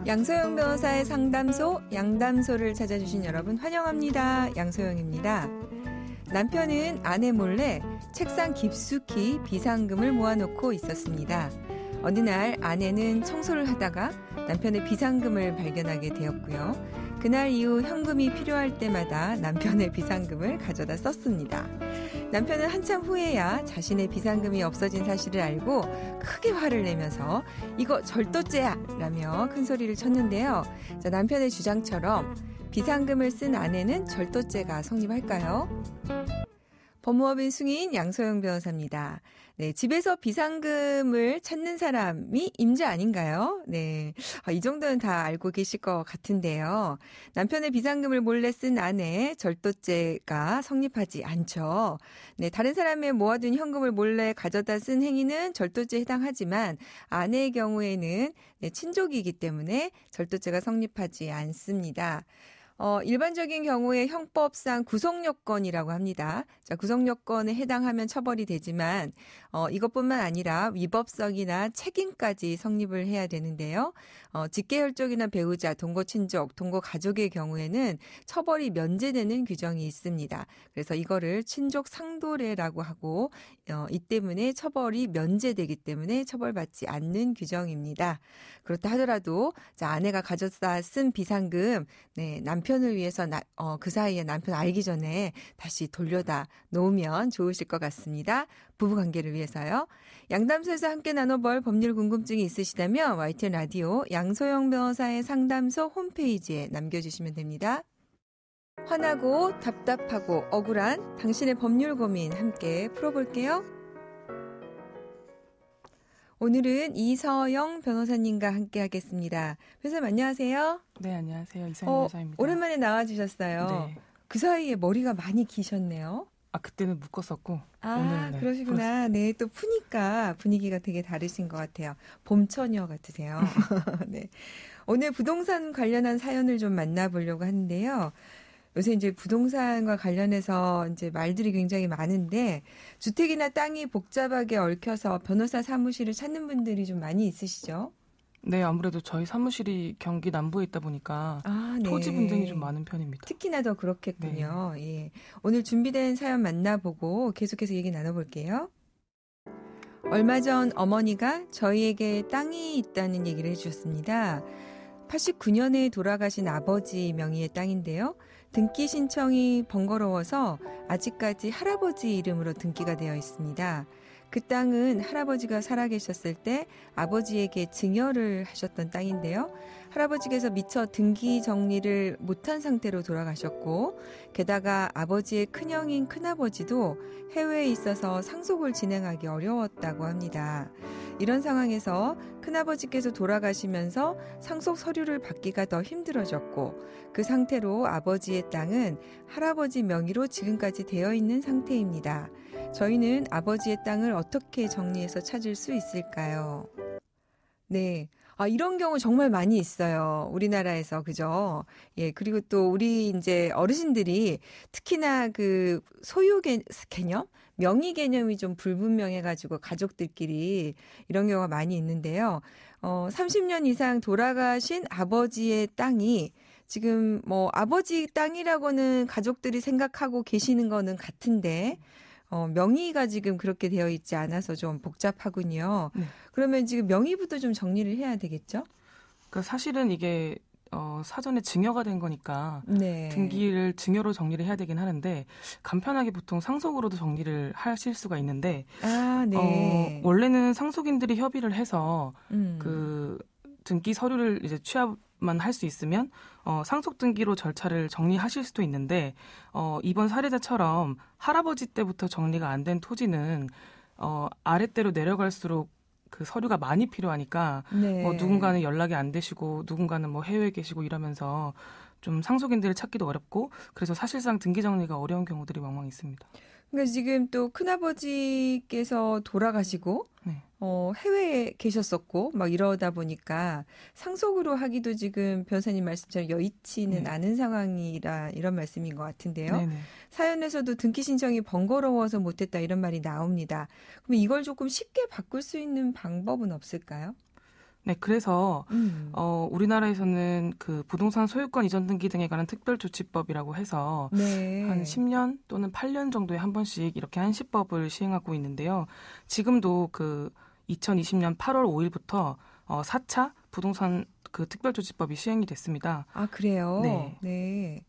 양소영 변호사의 상담소, 양담소를 찾아주신 여러분 환영합니다. 양소영입니다. 남편은 아내 몰래 책상 깊숙이 비상금을 모아놓고 있었습니다. 어느 날 아내는 청소를 하다가 남편의 비상금을 발견하게 되었고요. 그날 이후 현금이 필요할 때마다 남편의 비상금을 가져다 썼습니다. 남편은 한참 후에야 자신의 비상금이 없어진 사실을 알고 크게 화를 내면서 이거 절도죄야! 라며 큰 소리를 쳤는데요. 자, 남편의 주장처럼 비상금을 쓴 아내는 절도죄가 성립할까요? 법무법인 승인 양소영 변호사입니다. 네, 집에서 비상금을 찾는 사람이 임자 아닌가요? 네, 이 정도는 다 알고 계실 것 같은데요. 남편의 비상금을 몰래 쓴 아내 절도죄가 성립하지 않죠. 네, 다른 사람의 모아둔 현금을 몰래 가져다 쓴 행위는 절도죄에 해당하지만 아내의 경우에는 친족이기 때문에 절도죄가 성립하지 않습니다. 일반적인 경우에 형법상 구속요건이라고 합니다. 자, 구속요건에 해당하면 처벌이 되지만, 이것뿐만 아니라 위법성이나 책임까지 성립을 해야 되는데요. 직계혈족이나 배우자, 동거친족, 동거가족의 경우에는 처벌이 면제되는 규정이 있습니다. 그래서 이거를 친족 상도례라고 하고, 이 때문에 처벌이 면제되기 때문에 처벌받지 않는 규정입니다. 그렇다 하더라도, 자, 아내가 가져다 쓴 비상금, 네, 남편을 위해서 그 사이에 남편 알기 전에 다시 돌려다 놓으면 좋으실 것 같습니다. 부부관계를 위해서요. 양담소에서 함께 나눠볼 법률 궁금증이 있으시다면 YTN 라디오 양소영 변호사의 상담소 홈페이지에 남겨주시면 됩니다. 화나고 답답하고 억울한 당신의 법률 고민 함께 풀어볼게요. 오늘은 이서영 변호사님과 함께 하겠습니다. 변호사님 안녕하세요. 네, 안녕하세요. 이서영 변호사입니다. 오랜만에 나와주셨어요. 네. 그 사이에 머리가 많이 기셨네요. 그때는 묶었었고 오늘은 네, 그러시구나. 네, 또 푸니까 분위기가 되게 다르신 것 같아요. 봄처녀 같으세요. 네. 오늘 부동산 관련한 사연을 좀 만나보려고 하는데요. 요새 이제 부동산과 관련해서 이제 말들이 굉장히 많은데 주택이나 땅이 복잡하게 얽혀서 변호사 사무실을 찾는 분들이 좀 많이 있으시죠? 네, 아무래도 저희 사무실이 경기 남부에 있다 보니까 네. 토지 분쟁이 좀 많은 편입니다. 특히나 더 그렇겠군요. 네. 예. 오늘 준비된 사연 만나보고 계속해서 얘기 나눠볼게요. 얼마 전 어머니가 저희에게 땅이 있다는 얘기를 해주셨습니다. 89년에 돌아가신 아버지 명의의 땅인데요. 등기 신청이 번거로워서 아직까지 할아버지 이름으로 등기가 되어 있습니다. 그 땅은 할아버지가 살아계셨을 때 아버지에게 증여를 하셨던 땅인데요. 할아버지께서 미처 등기 정리를 못한 상태로 돌아가셨고 게다가 아버지의 큰형인 큰아버지도 해외에 있어서 상속을 진행하기 어려웠다고 합니다. 이런 상황에서 큰아버지께서 돌아가시면서 상속 서류를 받기가 더 힘들어졌고 그 상태로 아버지의 땅은 할아버지 명의로 지금까지 되어 있는 상태입니다. 저희는 아버지의 땅을 어떻게 정리해서 찾을 수 있을까요? 네. 이런 경우 정말 많이 있어요. 우리나라에서, 그죠? 예, 그리고 또 우리 이제 어르신들이 특히나 그 소유 개념? 명의 개념이 좀 불분명해가지고 가족들끼리 이런 경우가 많이 있는데요. 30년 이상 돌아가신 아버지의 땅이 지금 뭐 아버지 땅이라고는 가족들이 생각하고 계시는 거는 같은데, 명의가 지금 그렇게 되어 있지 않아서 좀 복잡하군요. 네. 그러면 지금 명의부터 좀 정리를 해야 되겠죠? 그러니까 사실은 이게 사전에 증여가 된 거니까 네. 등기를 증여로 정리를 해야 되긴 하는데 간편하게 보통 상속으로도 정리를 하실 수가 있는데 네. 원래는 상속인들이 협의를 해서 그 등기 서류를 이제 취합만 할 수 있으면 상속 등기로 절차를 정리하실 수도 있는데 이번 사례자처럼 할아버지 때부터 정리가 안 된 토지는 아랫대로 내려갈수록 그 서류가 많이 필요하니까 네. 뭐 누군가는 연락이 안 되시고 누군가는 뭐 해외에 계시고 이러면서 좀 상속인들을 찾기도 어렵고 그래서 사실상 등기 정리가 어려운 경우들이 왕왕 있습니다. 그러니까 지금 또 큰아버지께서 돌아가시고 네. 해외에 계셨었고 막 이러다 보니까 상속으로 하기도 지금 변호사님 말씀처럼 여의치는 네. 않은 상황이라 이런 말씀인 것 같은데요. 네네. 사연에서도 등기 신청이 번거로워서 못했다 이런 말이 나옵니다. 그럼 이걸 조금 쉽게 바꿀 수 있는 방법은 없을까요? 네, 그래서 우리나라에서는 그 부동산 소유권 이전 등기 등에 관한 특별조치법이라고 해서 네. 한 10년 또는 8년 정도에 한 번씩 이렇게 한시법을 시행하고 있는데요. 지금도 그 2020년 8월 5일부터 4차 부동산 그 특별조치법이 시행이 됐습니다. 아, 그래요? 네. 네.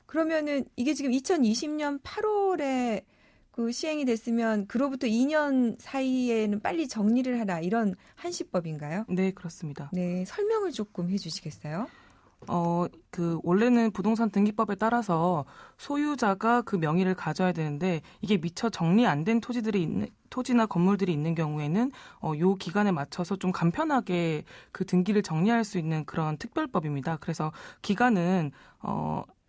그러면은 이게 지금 2020년 8월에 그 시행이 됐으면 그로부터 2년 사이에는 빨리 정리를 하라 이런 한시법인가요? 네, 그렇습니다. 네, 설명을 조금 해주시겠어요? 그 원래는 부동산 등기법에 따라서 소유자가 그 명의를 가져야 되는데 이게 미처 정리 안 된 토지나 건물들이 있는 경우에는 요 기간에 맞춰서 좀 간편하게 그 등기를 정리할 수 있는 그런 특별법입니다. 그래서 기간은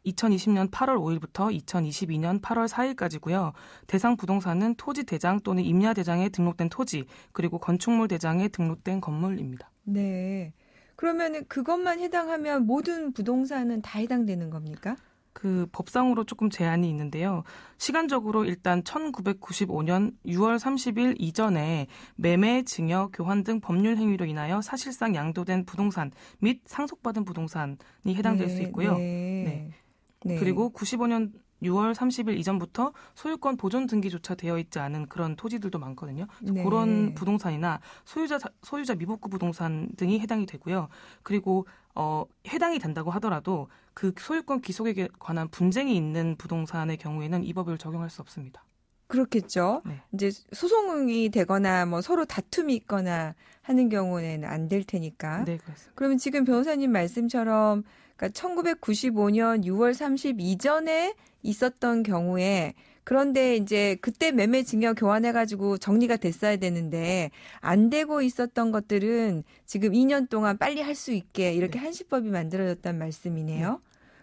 2020년 8월 5일부터 2022년 8월 4일까지고요. 대상 부동산은 토지 대장 또는 임야 대장에 등록된 토지, 그리고 건축물 대장에 등록된 건물입니다. 네. 그러면은 그것만 해당하면 모든 부동산은 다 해당되는 겁니까? 그 법상으로 조금 제한이 있는데요. 시간적으로 일단 1995년 6월 30일 이전에 매매, 증여, 교환 등 법률 행위로 인하여 사실상 양도된 부동산 및 상속받은 부동산이 해당될 수 있고요. 네. 그리고 95년 6월 30일 이전부터 소유권 보존 등기조차 되어 있지 않은 그런 토지들도 많거든요. 네. 그런 부동산이나 소유자 미복구 부동산 등이 해당이 되고요. 그리고 해당이 된다고 하더라도 그 소유권 귀속에 관한 분쟁이 있는 부동산의 경우에는 이 법을 적용할 수 없습니다. 그렇겠죠. 네. 이제 소송이 되거나 뭐 서로 다툼이 있거나 하는 경우에는 안 될 테니까. 네, 그렇습니다. 그러면 지금 변호사님 말씀처럼 그러니까 1995년 6월 30 이전에 있었던 경우에 그런데 이제 그때 매매 증여 교환해가지고 정리가 됐어야 되는데 안 되고 있었던 것들은 지금 2년 동안 빨리 할 수 있게 이렇게 한시법이 만들어졌단 말씀이네요. 네.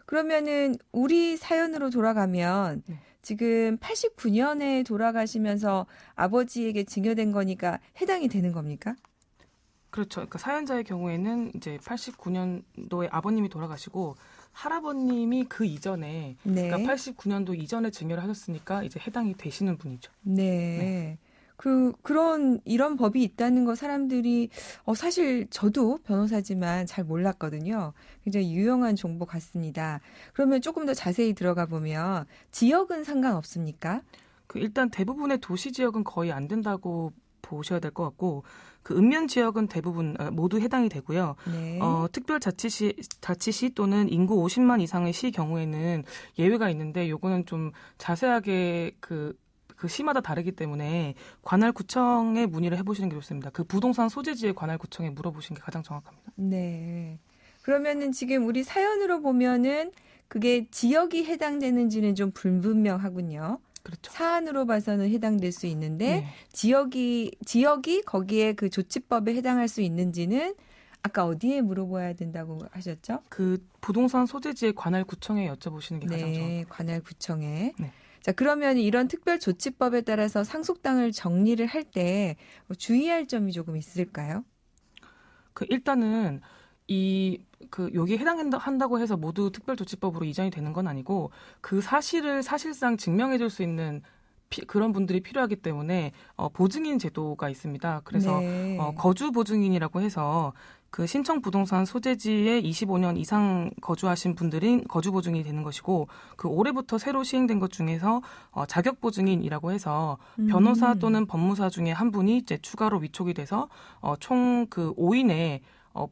그러면은 우리 사연으로 돌아가면 지금 89년에 돌아가시면서 아버지에게 증여된 거니까 해당이 되는 겁니까? 그렇죠. 그러니까 사연자의 경우에는 이제 89년도에 아버님이 돌아가시고 할아버님이 그 이전에 네. 그러니까 89년도 이전에 증여를 하셨으니까 이제 해당이 되시는 분이죠. 네. 이런 법이 있다는 거 사람들이 사실 저도 변호사지만 잘 몰랐거든요. 굉장히 유용한 정보 같습니다. 그러면 조금 더 자세히 들어가 보면 지역은 상관없습니까? 그 일단 대부분의 도시 지역은 거의 안 된다고 보셔야 될 것 같고 그 읍면 지역은 대부분 모두 해당이 되고요. 네. 자치시 또는 인구 50만 이상의 시 경우에는 예외가 있는데 요거는 좀 자세하게 그 시마다 다르기 때문에 관할구청에 문의를 해보시는 게 좋습니다. 그 부동산 소재지의 관할구청에 물어보시는 게 가장 정확합니다. 네. 그러면은 지금 우리 사연으로 보면은 그게 지역이 해당되는지는 좀 불분명하군요. 그렇죠. 사안으로 봐서는 해당될 수 있는데 네. 지역이 거기에 그 조치법에 해당할 수 있는지는 아까 어디에 물어봐야 된다고 하셨죠? 그 부동산 소재지의 관할구청에 여쭤보시는 게 가장 정확합니다. 네, 관할구청에. 네. 자, 그러면 이런 특별조치법에 따라서 상속당을 정리를 할 때 주의할 점이 조금 있을까요? 일단은 여기에 해당한다고 해서 모두 특별조치법으로 이전이 되는 건 아니고 그 사실을 사실상 증명해 줄 수 있는 그런 분들이 필요하기 때문에 보증인 제도가 있습니다. 그래서 네. 거주 보증인이라고 해서 그 신청 부동산 소재지에 25년 이상 거주하신 분들인 거주 보증인이 되는 것이고 그 올해부터 새로 시행된 것 중에서 자격 보증인이라고 해서 변호사 또는 법무사 중에 한 분이 이제 추가로 위촉이 돼서 총 그 5인의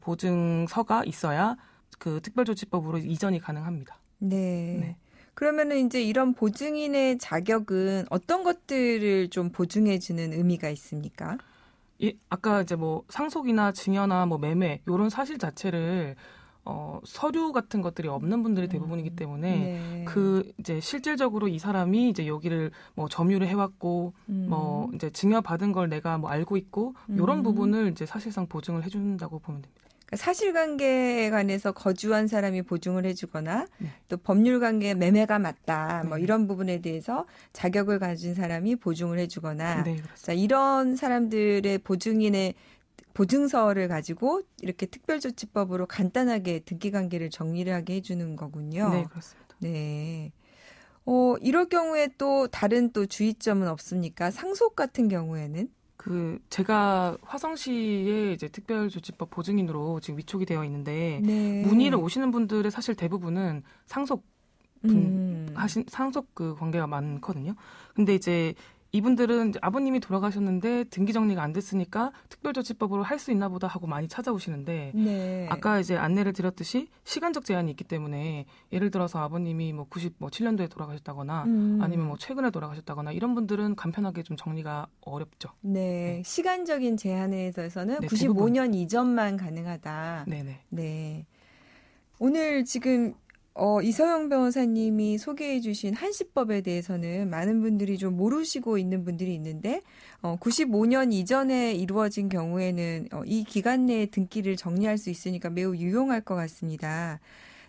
보증서가 있어야 그 특별조치법으로 이전이 가능합니다. 네. 그러면은 이제 이런 보증인의 자격은 어떤 것들을 좀 보증해주는 의미가 있습니까? 아까 이제 뭐 상속이나 증여나 뭐 매매 이런 사실 자체를 서류 같은 것들이 없는 분들이 대부분이기 때문에 네. 이제 실질적으로 이 사람이 이제 여기를 뭐 점유를 해왔고 뭐 이제 증여받은 걸 내가 뭐 알고 있고 이런 부분을 이제 사실상 보증을 해준다고 보면 됩니다. 그러니까 사실관계에 관해서 거주한 사람이 보증을 해주거나 또 법률관계 매매가 맞다 뭐 이런 부분에 대해서 자격을 가진 사람이 보증을 해주거나 자, 이런 사람들의 보증인의 보증서를 가지고 이렇게 특별조치법으로 간단하게 등기관계를 정리를 하게 해주는 거군요. 네, 그렇습니다. 네. 이럴 경우에 또 다른 또 주의점은 없습니까? 상속 같은 경우에는? 제가 화성시의 이제 특별조치법 보증인으로 지금 위촉이 되어 있는데 네. 문의를 오시는 분들의 사실 대부분은 상속 상속 관계가 많거든요. 근데 이제 이분들은 이제 아버님이 돌아가셨는데 등기 정리가 안 됐으니까 특별조치법으로 할 수 있나 보다 하고 많이 찾아오시는데 네. 아까 이제 안내를 드렸듯이 시간적 제한이 있기 때문에 예를 들어서 아버님이 97년도에 돌아가셨다거나 아니면 최근에 돌아가셨다거나 이런 분들은 간편하게 좀 정리가 어렵죠. 네. 시간적인 제한에 있어서는 네, 95년 이전만 가능하다. 네네. 네. 오늘 지금 이서영 변호사님이 소개해 주신 한시법에 대해서는 많은 분들이 좀 모르시고 있는 분들이 있는데 95년 이전에 이루어진 경우에는 이 기간 내에 등기를 정리할 수 있으니까 매우 유용할 것 같습니다.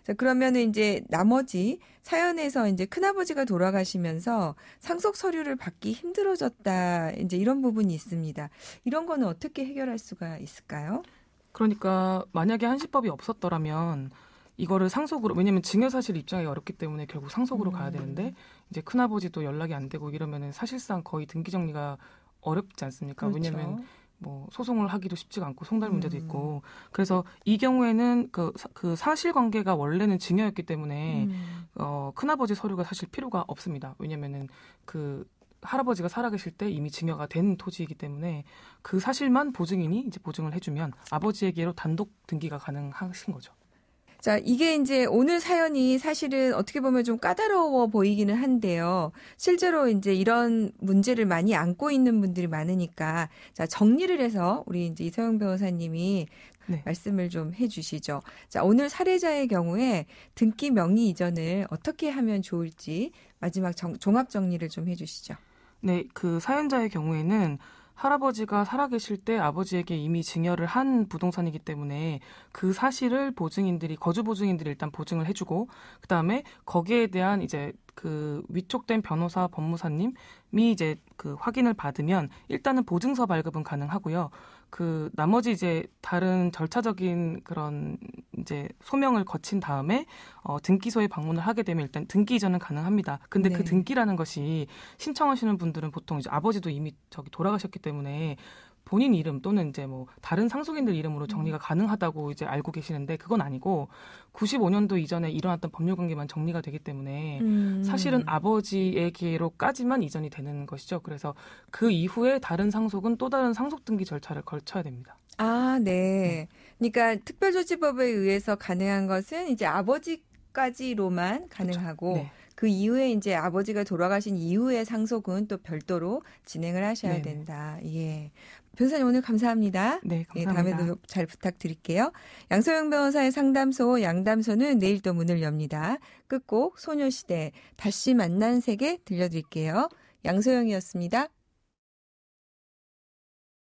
자, 그러면은 이제 나머지 사연에서 이제 큰아버지가 돌아가시면서 상속 서류를 받기 힘들어졌다. 이제 이런 부분이 있습니다. 이런 거는 어떻게 해결할 수가 있을까요? 그러니까 만약에 한시법이 없었더라면 이거를 상속으로, 왜냐면 증여 사실 입증하기 어렵기 때문에 결국 상속으로 가야 되는데 이제 큰아버지도 연락이 안 되고 이러면은 사실상 거의 등기 정리가 어렵지 않습니까? 그렇죠. 왜냐면 소송을 하기도 쉽지가 않고 송달 문제도 있고 그래서 이 경우에는 그 사실관계가 원래는 증여였기 때문에 큰아버지 서류가 사실 필요가 없습니다. 왜냐면은 할아버지가 살아계실 때 이미 증여가 된 토지이기 때문에 그 사실만 보증인이 이제 보증을 해주면 아버지에게로 단독 등기가 가능하신 거죠. 자, 이게 이제 오늘 사연이 사실은 어떻게 보면 좀 까다로워 보이기는 한데요. 실제로 이제 이런 문제를 많이 안고 있는 분들이 많으니까 자, 정리를 해서 우리 이제 이서영 변호사님이 네. 말씀을 좀 해주시죠. 자, 오늘 사례자의 경우에 등기 명의 이전을 어떻게 하면 좋을지 마지막 종합 정리를 좀 해주시죠. 네, 그 사연자의 경우에는 할아버지가 살아계실 때 아버지에게 이미 증여를 한 부동산이기 때문에 그 사실을 거주 보증인들이 일단 보증을 해주고 그다음에 거기에 대한 이제 그 위촉된 변호사 법무사님이 이제 그 확인을 받으면 일단은 보증서 발급은 가능하고요. 그 나머지 이제 다른 절차적인 그런 이제 소명을 거친 다음에 등기소에 방문을 하게 되면 일단 등기 이전은 가능합니다. 근데 네. 그 등기라는 것이 신청하시는 분들은 보통 이제 아버지도 이미 돌아가셨기 때문에 본인 이름 또는 이제 다른 상속인들 이름으로 정리가 가능하다고 이제 알고 계시는데 그건 아니고 95년도 이전에 일어났던 법률 관계만 정리가 되기 때문에 사실은 아버지에게로까지만 이전이 되는 것이죠. 그래서 그 이후에 다른 상속은 또 다른 상속 등기 절차를 거쳐야 됩니다. 아, 네. 그러니까 특별조치법에 의해서 가능한 것은 이제 아버지까지로만 가능하고 그렇죠. 네. 그 이후에 이제 아버지가 돌아가신 이후의 상속은 또 별도로 진행을 하셔야 네네. 된다. 예. 변호사님 오늘 감사합니다. 네, 감사합니다. 예, 다음에도 잘 부탁드릴게요. 양소영 변호사의 상담소 양담소는 내일 또 문을 엽니다. 끝곡 소녀시대 다시 만난 세계 들려드릴게요. 양소영이었습니다.